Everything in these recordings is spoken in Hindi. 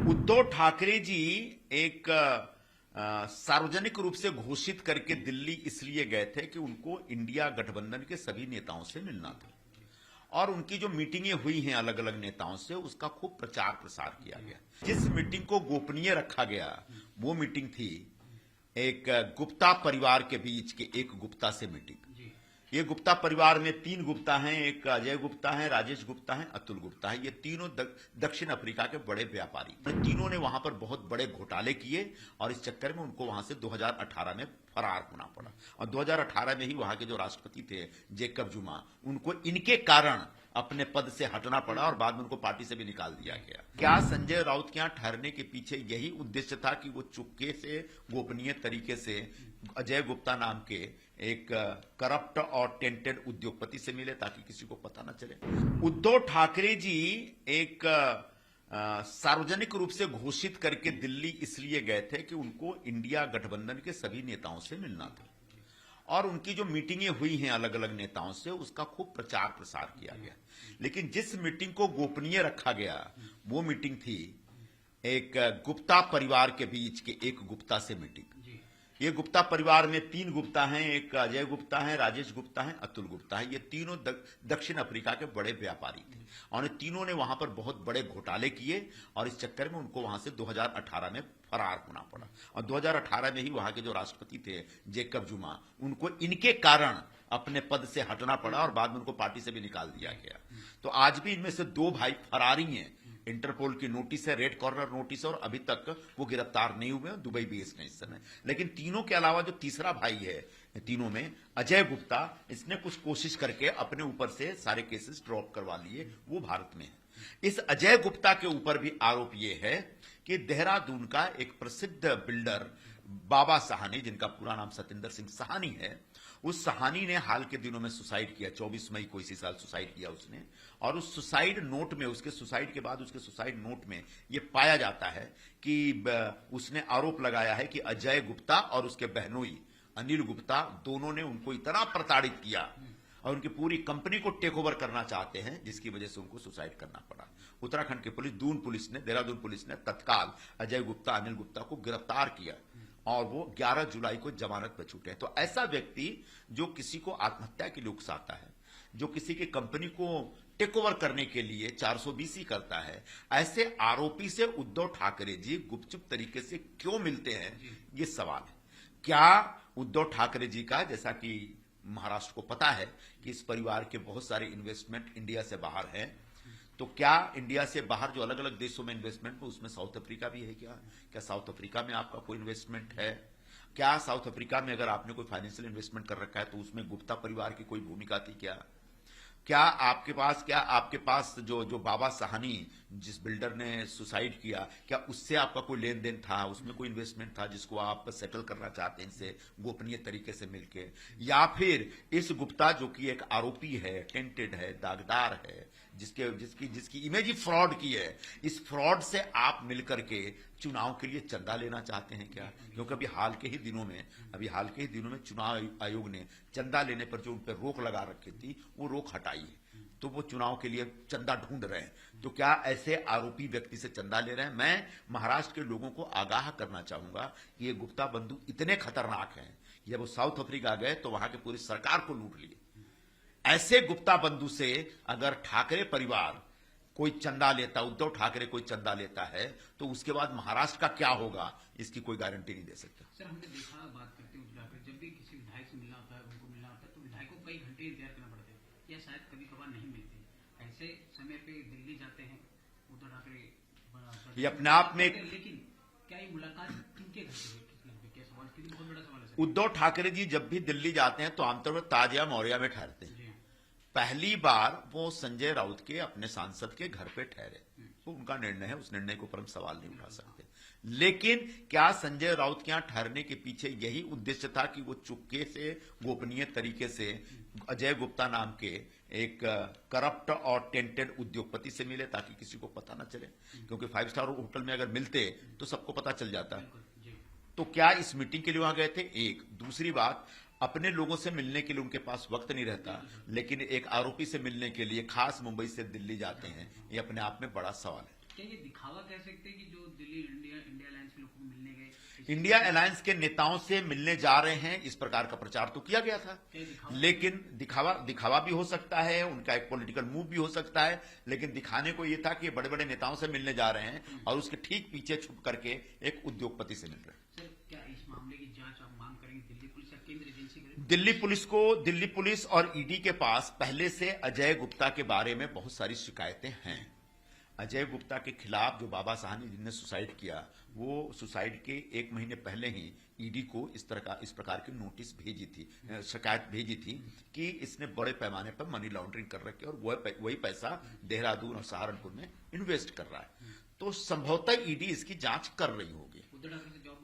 उद्धव ठाकरे जी एक सार्वजनिक रूप से घोषित करके दिल्ली इसलिए गए थे कि उनको इंडिया गठबंधन के सभी नेताओं से मिलना था और उनकी जो मीटिंगें हुई हैं अलग अलग नेताओं से उसका खूब प्रचार प्रसार किया गया। जिस मीटिंग को गोपनीय रखा गया वो मीटिंग थी एक गुप्ता परिवार के बीच के एक गुप्ता से मीटिंग। ये गुप्ता परिवार में 3 गुप्ता हैं, एक अजय गुप्ता है, राजेश गुप्ता है, अतुल गुप्ता है। ये तीनों दक्षिण अफ्रीका के बड़े व्यापारी। तीनों ने वहां पर बहुत बड़े घोटाले किए और इस चक्कर में उनको वहां से 2018 में फरार होना पड़ा और 2018 में ही वहां के जो राष्ट्रपति थे जेकब जुमा, उनको इनके कारण अपने पद से हटना पड़ा और बाद में उनको पार्टी से भी निकाल दिया गया। क्या संजय राउत के यहां ठहरने के पीछे यही उद्देश्य था कि वो चुपके से गोपनीय तरीके से अजय गुप्ता नाम के एक करप्ट और टेंटेड उद्योगपति से मिले ताकि किसी को पता न चले? उद्धव ठाकरे जी एक सार्वजनिक रूप से घोषित करके दिल्ली इसलिए गए थे कि उनको इंडिया गठबंधन के सभी नेताओं से मिलना था और उनकी जो मीटिंगें हुई हैं अलग अलग नेताओं से उसका खूब प्रचार प्रसार किया गया। लेकिन जिस मीटिंग को गोपनीय रखा गया वो मीटिंग थी एक गुप्ता परिवार के बीच के एक गुप्ता से मीटिंग। ये गुप्ता परिवार में 3 गुप्ता हैं, एक अजय गुप्ता है, राजेश गुप्ता है, अतुल गुप्ता है। ये तीनों दक्षिण अफ्रीका के बड़े व्यापारी थे और तीनों ने वहां पर बहुत बड़े घोटाले किए और इस चक्कर में उनको वहां से 2018 में फरार होना पड़ा और 2018 में ही वहां के जो राष्ट्रपति थे जेकब जुमा, उनको इनके कारण अपने पद से हटना पड़ा और बाद में उनको पार्टी से भी निकाल दिया गया। तो आज भी इनमें से 2 भाई फरारी हैं। इंटरपोल की नोटिस है, रेड कॉर्नर नोटिस है और अभी तक वो गिरफ्तार नहीं हुए, दुबई बेस में इस समय। लेकिन तीनों के अलावा जो तीसरा भाई है तीनों में अजय गुप्ता, इसने कुछ कोशिश करके अपने ऊपर से सारे केसेस ड्रॉप करवा लिए, वो भारत में है। इस अजय गुप्ता के ऊपर भी आरोप ये है कि देहरादून का एक प्रसिद्ध बिल्डर बाबा सहानी, जिनका पूरा नाम सतिंदर सिंह सहानी है, उस सहानी ने हाल के दिनों में सुसाइड किया। 24 मई को इसी साल सुसाइड किया उसने और उस सुसाइड नोट में, उसके सुसाइड के बाद उसके सुसाइड नोट में यह पाया जाता है कि उसने आरोप लगाया है कि अजय गुप्ता और उसके बहनोई अनिल गुप्ता दोनों ने उनको इतना प्रताड़ित किया और उनकी पूरी कंपनी को टेक ओवर करना चाहते हैं, जिसकी वजह से उनको सुसाइड करना पड़ा। उत्तराखंड की पुलिस, देहरादून पुलिस ने तत्काल अजय गुप्ता, अनिल गुप्ता को गिरफ्तार किया और वो 11 जुलाई को जमानत पर छूटे। तो ऐसा व्यक्ति जो किसी को आत्महत्या के लिए उकसाता है, जो किसी की कंपनी को टेक ओवर करने के लिए 420 करता है, ऐसे आरोपी से उद्धव ठाकरे जी गुपचुप तरीके से क्यों मिलते हैं, ये सवाल है। क्या उद्धव ठाकरे जी का, जैसा कि महाराष्ट्र को पता है कि इस परिवार के बहुत सारे इन्वेस्टमेंट इंडिया से बाहर हैं, तो क्या इंडिया से बाहर जो अलग अलग देशों में इन्वेस्टमेंट है उसमें साउथ अफ्रीका भी है? क्या साउथ अफ्रीका में आपका कोई इन्वेस्टमेंट है? क्या साउथ अफ्रीका में अगर आपने कोई फाइनेंशियल इन्वेस्टमेंट कर रखा है तो उसमें गुप्ता परिवार की कोई भूमिका थी? क्या आपके पास जो बाबा सहानी, जिस बिल्डर ने सुसाइड किया, क्या उससे आपका कोई लेन देन था? उसमें कोई इन्वेस्टमेंट था जिसको आप सेटल करना चाहते हैं इनसे गोपनीय तरीके से मिलके? या फिर इस गुप्ता जो कि एक आरोपी है, टेंटेड है, दागदार है, जिसकी इमेज ही फ्रॉड की है, इस फ्रॉड से आप मिलकर के चुनाव के लिए चंदा लेना चाहते हैं क्या? क्योंकि अभी हाल के ही दिनों में चुनाव आयोग ने चंदा लेने पर जो उन पर रोक लगा रखी थी वो रोक हटाई है, तो वो चुनाव के लिए चंदा ढूंढ रहे हैं। तो क्या ऐसे आरोपी व्यक्ति से चंदा ले रहे हैं? मैं महाराष्ट्र के लोगों को आगाह करना चाहूंगा कि ये गुप्ता बंधु इतने खतरनाक हैं, जब वो साउथ अफ्रीका गए तो वहां की पूरी सरकार को लूट लिए। ऐसे गुप्ता बंधु से अगर ठाकरे परिवार कोई चंदा लेता, उद्धव ठाकरे कोई चंदा लेता है, तो उसके बाद महाराष्ट्र का क्या होगा, इसकी कोई गारंटी नहीं दे सकता। सर, हमने देखा, बात करते हैं उद्धव ठाकरे, जब भी किसी विधायक से मिलना होता है, उनको मिलना होता है, तो विधायकों को कई घंटे इंतजार करना पड़ता है या शायद कभी कभार नहीं मिलते। ऐसे समय पे दिल्ली जाते हैं उद्धव ठाकरे, ये अपने आप में, लेकिन क्या ये मुलाकात किनके घर से हुई? क्या सवाल, बहुत बड़ा सवाल है। उद्धव ठाकरे जी जब भी दिल्ली जाते हैं तो आमतौर पर ताजिया मौर्या में ठहरते हैं। पहली बार वो संजय राउत के अपने सांसद के घर पे ठहरे, वो उनका निर्णय है, उस निर्णय को पर हम सवाल नहीं उठा सकते। लेकिन क्या संजय राउत के यहां ठहरने के पीछे यही उद्देश्य था कि वो चुपके से गोपनीय तरीके से अजय गुप्ता नाम के एक करप्ट और टेंटेड उद्योगपति से मिले ताकि किसी को पता ना चले? क्योंकि 5 स्टार होटल में अगर मिलते तो सबको पता चल जाता है। तो क्या इस मीटिंग के लिए वहां गए थे? एक। दूसरी बात, अपने लोगों से मिलने के लिए उनके पास वक्त नहीं रहता, लेकिन एक आरोपी से मिलने के लिए खास मुंबई से दिल्ली जाते हैं, ये अपने आप में बड़ा सवाल है। क्या ये दिखावा कह सकते हैं कि जो दिल्ली इंडिया इंडिया अलायंस के लोगों को मिलने गए, इंडिया अलायंस के नेताओं से मिलने जा रहे हैं, इस प्रकार का प्रचार तो किया गया था। क्या ये दिखावा? लेकिन दिखावा भी हो सकता है, उनका एक पॉलिटिकल मूव भी हो सकता है, लेकिन दिखाने को यह था कि बड़े बड़े नेताओं से मिलने जा रहे हैं और उसके ठीक पीछे छुप करके एक उद्योगपति से मिल रहे हैं। सर, क्या इस मामले की जांच आप मांग करेंगे दिल्ली पुलिस या केंद्र एजेंसी करे? दिल्ली पुलिस और ईडी के पास पहले से अजय गुप्ता के बारे में बहुत सारी शिकायतें हैं। अजय गुप्ता के खिलाफ जो बाबा साहनी जिनने सुसाइड किया, वो सुसाइड के 1 महीने पहले ही ईडी को इस प्रकार की नोटिस भेजी थी, शिकायत भेजी थी कि इसने बड़े पैमाने पर मनी लॉन्ड्रिंग कर रखी है और वही पैसा देहरादून और सहारनपुर में इन्वेस्ट कर रहा है। तो संभवतः ईडी इसकी जांच कर रही होगी। उद्धव ठाकरे से जवाब मांगे?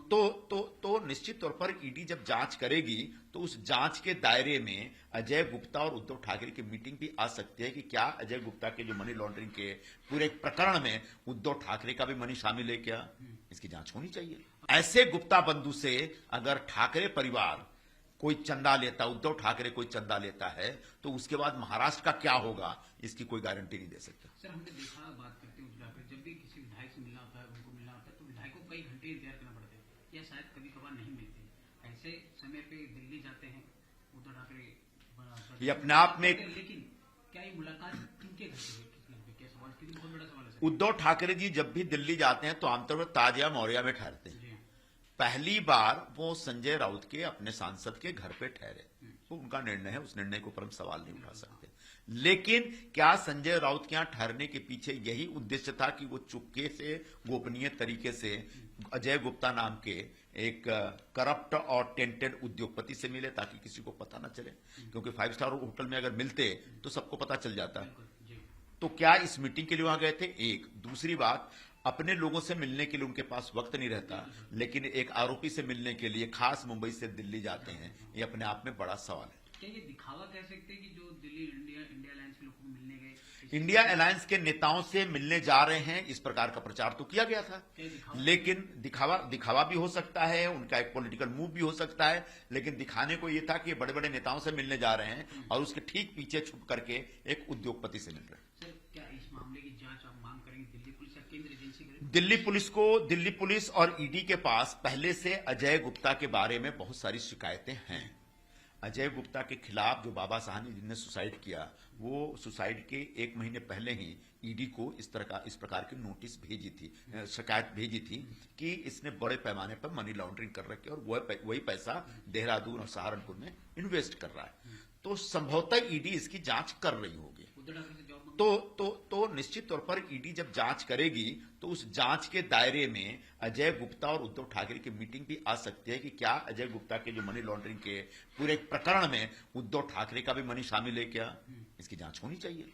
तो निश्चित तौर पर ईडी जब जांच करेगी तो उस जांच के दायरे में अजय गुप्ता और उद्धव ठाकरे की मीटिंग भी आ सकती है कि क्या अजय गुप्ता के जो मनी लॉन्ड्रिंग के पूरे प्रकरण में उद्धव ठाकरे का भी मनी शामिल है क्या, इसकी जांच होनी चाहिए। ऐसे गुप्ता बंधु से अगर ठाकरे परिवार कोई चंदा लेता, उद्धव ठाकरे कोई चंदा लेता है, तो उसके बाद महाराष्ट्र का क्या होगा, इसकी कोई गारंटी नहीं दे सकता। सर, हमने देखा, बात करते हैं उद्धव ठाकरे, जब भी किसी विधायक से मिलना होता है, उनको मिलना होता है, तो विधायक को कई घंटे इंतजार करना पड़ता है या शायद कभी कभार नहीं मिलते। ऐसे समय पे दिल्ली जाते हैं उद्धव ठाकरे, ये अपने आप में लेकिन क्या ये मुलाकात किनके घर से हुई, किस घर पे, क्या सवाल, क्योंकि बहुत बड़ा सवाल है सर। उद्धव ठाकरे जी जब भी दिल्ली जाते हैं तो आमतौर पर ताज या मौर्या में ठहरते हैं। जी हाँ। पहली बार वो संजय राउत के अपने सांसद के घर पे ठहरे, वो उनका निर्णय है, उस निर्णय को पर हम सवाल नहीं उठा सकते। लेकिन क्या संजय राउत के यहां ठहरने के पीछे यही उद्देश्य था कि वो चुपके से, गोपनीय तरीके से अजय गुप्ता नाम के एक करप्ट और टेंटेड उद्योगपति से मिले ताकि किसी को पता ना चले, क्योंकि 5 स्टार होटल में अगर मिलते तो सबको पता चल जाता। जी। तो क्या इस मीटिंग के लिए वहां गए थे? एक दूसरी बात, अपने लोगों से मिलने के लिए उनके पास वक्त नहीं रहता, लेकिन एक आरोपी से मिलने के लिए खास मुंबई से दिल्ली जाते हैं, ये अपने आप में बड़ा सवाल है। क्या ये दिखावा कह सकते हैं कि जो दिल्ली इंडिया इंडिया अलायंस के लोगों को मिलने गए, इंडिया अलायंस के नेताओं से मिलने जा रहे हैं, इस प्रकार का प्रचार तो किया गया था। क्या ये दिखावा? लेकिन दिखावा भी हो सकता है, उनका एक पॉलिटिकल मूव भी हो सकता है, लेकिन दिखाने को यह था कि बड़े बड़े नेताओं से मिलने जा रहे हैं और उसके ठीक पीछे छुप करके एक उद्योगपति से मिल रहे हैं। सर, क्या इस मामले की जांच आप मांग करेंगे दिल्ली पुलिस या केंद्र एजेंसी करे? दिल्ली पुलिस और ईडी के पास पहले से अजय गुप्ता के बारे में बहुत सारी शिकायतें हैं। अजय गुप्ता के खिलाफ जो बाबा साहनी जिनने सुसाइड किया, वो सुसाइड के 1 महीने पहले ही ईडी को इस प्रकार की नोटिस भेजी थी, शिकायत भेजी थी कि इसने बड़े पैमाने पर मनी लॉन्ड्रिंग कर रखी है और वही पैसा देहरादून और सहारनपुर में इन्वेस्ट कर रहा है। तो संभवतः ईडी इसकी जांच कर रही होगी। उद्धव ठाकरे से जवाब मांगे? तो निश्चित तौर पर ईडी जब जांच करेगी तो उस जांच के दायरे में अजय गुप्ता और उद्धव ठाकरे की मीटिंग भी आ सकती है कि क्या अजय गुप्ता के जो मनी लॉन्ड्रिंग के पूरे प्रकरण में उद्धव ठाकरे का भी मनी शामिल है क्या, इसकी जांच होनी चाहिए।